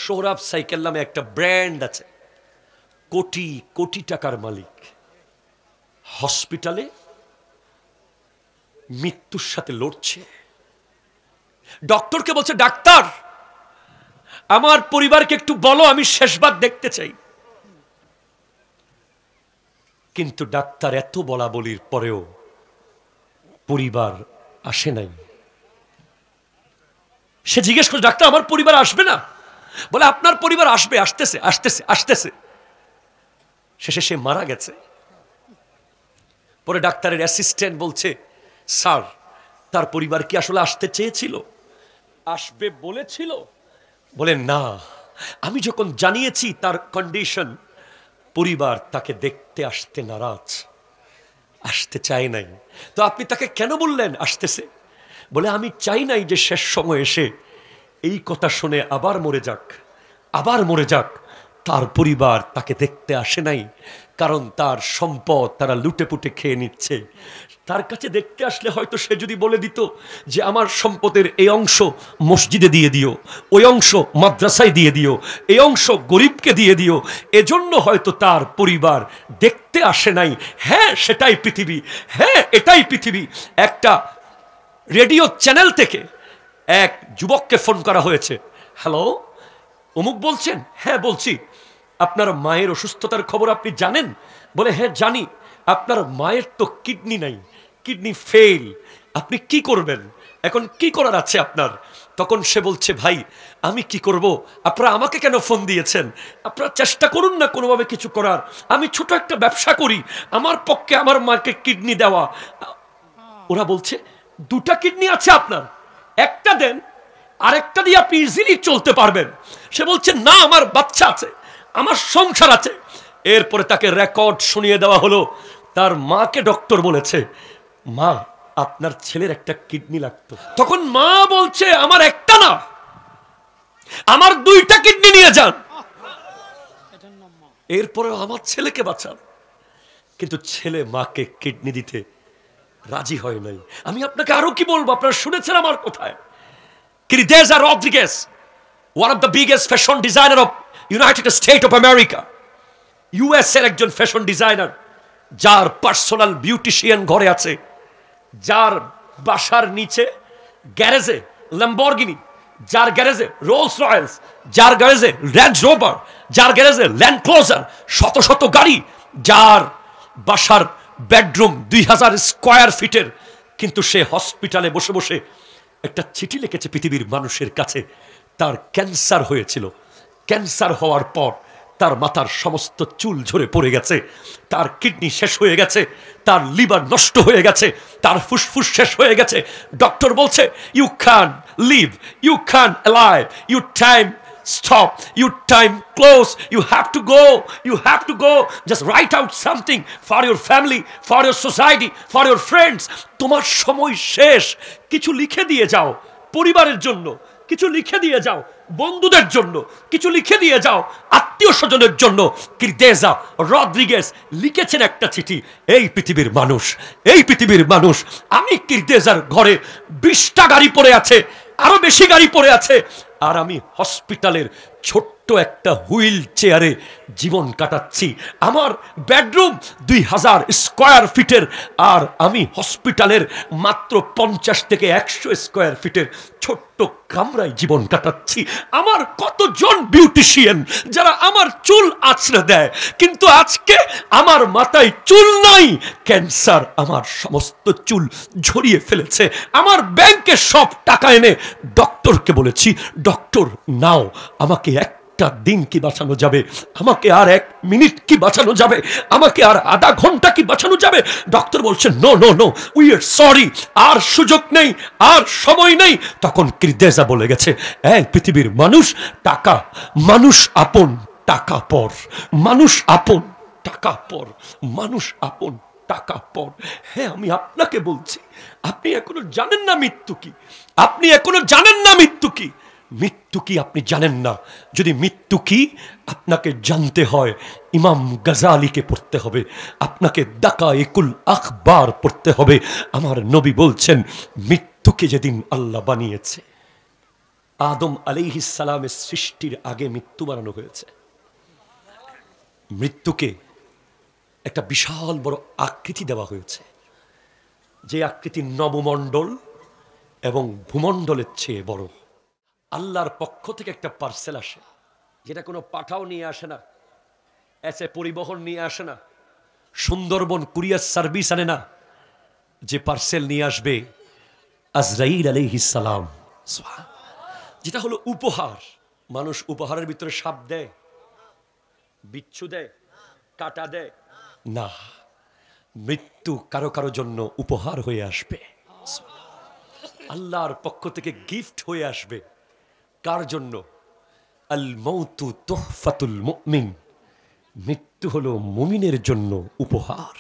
Sohrab cycle নামে একটা brand আছে, কোটি কোটি টাকার মালিক, হসপিটালে মৃত্যুর সাথে লড়ছে। ডক্টরকে বলছে, ডাক্তার আমার পরিবারকে একটু বলো, আমি শেষবার দেখতে চাই। কিন্তু ডাক্তার এত বলা বলির পরেও পরিবার আসে নাই। সে জিজ্ঞেস করছে, ডাক্তার আমার পরিবার আসবে না? বলে, আপনার পরিবার আসবে, আসতেছে আসতেছে আসতেছে। শেষে সে মারা গেছে। পরে ডাক্তারের অ্যাসিস্ট্যান্ট বলছে, স্যার তার পরিবার কি আসলে আসতে চেয়েছিল, আসবে বলেছিল? বলে, না, আমি যখন জানিয়েছি তার কন্ডিশন, পরিবার তাকে দেখতে আসতে নারাজ, আসতে চায় নাই। তো আপনি তাকে কেন বললেন আসতেছে? বলে, আমি চাই নাই যে শেষ সময় এসে এই কথা শুনে আবার মরে যাক, আবার মরে যাক। তার পরিবার তাকে দেখতে আসে নাই, কারণ তার সম্পদ তারা লুটে পুটে খেয়ে নিচ্ছে। তার কাছে দেখতে আসলে হয়তো সে যদি বলে দিত যে আমার সম্পদের এই অংশ মসজিদে দিয়ে দিও, ওই অংশ মাদ্রাসায় দিয়ে দিও, এই অংশ গরিবকে দিয়ে দিও, এজন্য হয়তো তার পরিবার দেখতে আসে নাই। হ্যাঁ, সেটাই পৃথিবী, হ্যাঁ এটাই পৃথিবী। একটা রেডিও চ্যানেল থেকে এক যুবককে ফোন করা হয়েছে, হ্যালো অমুক বলছেন? হ্যাঁ বলছি। আপনার মায়ের অসুস্থতার খবর আপনি জানেন? বলে, হ্যাঁ জানি। আপনার মায়ের তো কিডনি নাই, কিডনি ফেল, আপনি কি করবেন এখন? কি করার আছে আপনার? তখন সে বলছে, ভাই আমি কি করব, আপনারা আমাকে কেন ফোন দিয়েছেন? আপনারা চেষ্টা করুন না কোনোভাবে কিছু করার। আমি ছোট একটা ব্যবসা করি, আমার পক্ষে আমার মাকে কিডনি দেওয়া। ওরা বলছে, দুটা কিডনি আছে আপনার, একটা দেন, আরেকটা দিয়ে আপনি ইজিলি চলতে পারবেন। সে বলছে, না আমার বাচ্চা আছে, আমার সংসার আছে। এরপরে তাকে রেকর্ড শুনিয়ে দেওয়া হলো। তার মাকে ডক্টর বলেছে, মা আপনার ছেলের একটা কিডনি লাগতো। তখন মা বলছে, আমার একটা না, আমার দুইটা কিডনি নিয়ে যান, এরপরে আমার ছেলেকে বাঁচান। কিন্তু ছেলে মাকে কিডনি দিতে রাজি হয় নাই। আমি আপনাকে আরো কি বলবো, আপনারা শুনেছেন আমার কোথায়। Kirteza Rodriguez, one of the biggest fashion designer of United States of America, US এর একজন ফ্যাশন ডিজাইনার, যার পার্সোনাল বিউটিশিয়ান ঘরে আছে, যার বাসার নিচে গ্যারেজে ল্যাম্বরগিনি, যার গ্যারেজে রোলস রয়েলস, যার গ্যারেজে রেঞ্জ রোভার, যার গ্যারেজে ল্যান্ড ক্লোজার, শত শত গাড়ি, যার বাসার বেডরুম 2000 স্কয়ার ফিটের। কিন্তু সে হসপিটালে বসে বসে একটা চিঠি লিখেছে পৃথিবীর মানুষের কাছে। তার ক্যান্সার হয়েছিল, ক্যান্সার হওয়ার পর তার মাথার সমস্ত চুল ঝরে পড়ে গেছে, তার কিডনি শেষ হয়ে গেছে, তার লিভার নষ্ট হয়ে গেছে, তার ফুসফুস শেষ হয়ে গেছে। ডক্টর বলছে, you can live, you can alive, you time stop, your time close, you have to go, just write out something for your family, for your society, for your friends. তোমার সময় শেষ, কিছু লিখে দিয়ে যাও পরিবারের জন্য, কিছু লিখে দিয়ে যাও বন্ধুদের জন্য, কিছু লিখে দিয়ে যাও আত্মীয় স্বজনের জন্য। কিরতেজা রদ্রিগেজ লিখেছেন একটা চিঠি, এই পৃথিবীর মানুষ, এই পৃথিবীর মানুষ, আমি কিরতেজার ঘরে 20টা গাড়ি পড়ে আছে, আরো বেশি গাড়ি পড়ে আছে, আর আমি হসপিটালের ছোট্ট একটা হুইল চেয়ারে জীবন কাটাচ্ছি। আমার বেডরুম 2000 স্কয়ার ফিটের, আর আমি হসপিটালের মাত্র 50 থেকে 100 স্কয়ার ফিটের ছোট্ট কামরায় জীবন কাটাচ্ছি। আমার কতজন বিউটিশিয়ান যারা আমার চুল আঁচড়ে দেয়, কিন্তু আজকে আমার মাথায় চুল নাই, ক্যান্সার আমার সমস্ত চুল ঝরিয়ে ফেলেছে। আমার ব্যাংকে সব টাকা এনে ডক্টরকে বলেছি, ডক্টর নাও, আমাকে একটা দিন কি বাঁচানো যাবে, আমাকে আর 1 মিনিট কি বাঁচানো যাবে, আমাকে আর আধা ঘন্টা কি বাঁচানো যাবে? ডক্টর বলছেন, no no no, we are sorry, আর সুযোগ নেই, আর সময় নেই। তখন কিরতেজা বলে গেছে, এই পৃথিবীর মানুষ, টাকা মানুষ আপন, টাকা পর, মানুষ আপন, টাকা পর, মানুষ আপন, টাকা পর। হ্যাঁ আমি আপনাকে বলছি, আপনি এখনো জানেন না মৃত্যু কি, আপনি এখনো জানেন না মৃত্যু কি, মৃত্যু কি আপনি জানেন না। যদি মৃত্যু কি আপনাকে জানতে হয়, ইমাম গাজালিকে পড়তে হবে, আপনাকে দাকায়েকুল আখবার পড়তে হবে। আমার নবী বলছেন, মৃত্যুকে যেদিন আল্লাহ বানিয়েছে, আদম আলাইহিস সালামের সৃষ্টির আগে মৃত্যু বানানো হয়েছে। মৃত্যুকে একটা বিশাল বড় আকৃতি দেওয়া হয়েছে, যে আকৃতি নবমণ্ডল এবং ভূমণ্ডলের চেয়ে বড়। আল্লাহর পক্ষ থেকে একটা পার্সেল আসে, যেটা কোনো পাঠাও নিয়ে আসে না, এসে পরিবহন নিয়ে আসে না, সুন্দরবন কুরিয়ার সার্ভিস আনে না। যে পার্সেল নিয়ে আসবে আজরাইল আলাইহিস সালাম, যেটা হলো উপহার। মানুষ উপহারের ভিতরে সাপ দেয়, বিচ্ছু দেয়, কাটা দেয় না, মৃত্যু কারো কারো জন্য উপহার হয়ে আসবে, আল্লাহর পক্ষ থেকে গিফট হয়ে আসবে। কার জন্য? আল মৌতু তুহফাতুল মুমিন, মৃত্যু হলো মুমিনের জন্য উপহার।